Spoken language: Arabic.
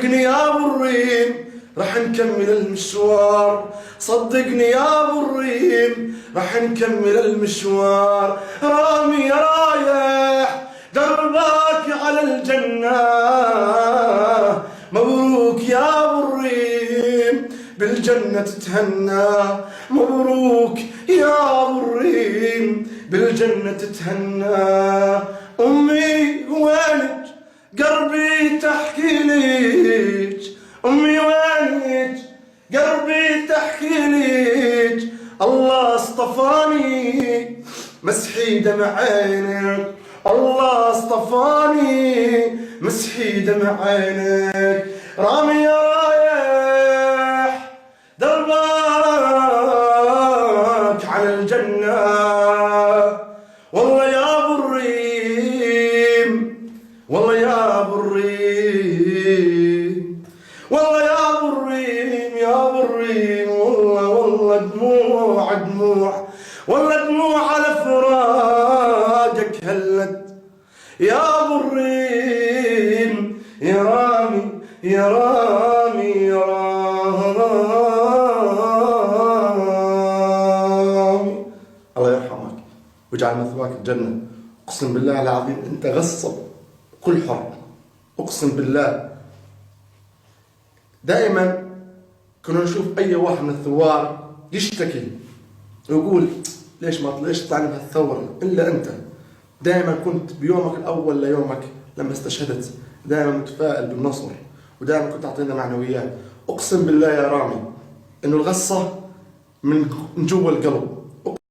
صدقني يا ابو الريم راح نكمل المشوار، صدقني يا ابو الريم راح نكمل المشوار. رامي يا رايح دربك على الجنة، مبروك يا ابو الريم بالجنة تتهنى، مبروك يا ابو الريم بالجنة تتهنى. امي وينك قلبي تحكي ليك، امي وينك قلبي تحكي ليك، الله اصطفاني مسحي دمع عينك، الله اصطفاني مسحي دمع عينك. رامي يا رايح دربك على الجنة، والله يا ابو الريم، والله يا ابو الريم، والله يا ابو الريم، يا ابو الريم، والله دموع دموع، والله دموع على فراقك هلت يا ابو الريم. يا رامي يا رامي يا رامي، الله يرحمك واجعل مثواك الجنة. اقسم بالله العظيم انت غصب كل حر، اقسم بالله. دائما كنا نشوف اي واحد من الثوار يشتكي ويقول ليش ما ليش طلعنا بهالثورة الا انت. دائما كنت بيومك الاول ليومك لما استشهدت دائما متفائل بالنصر، ودائما كنت تعطينا معنويات. اقسم بالله يا رامي انه الغصة من جوا القلب،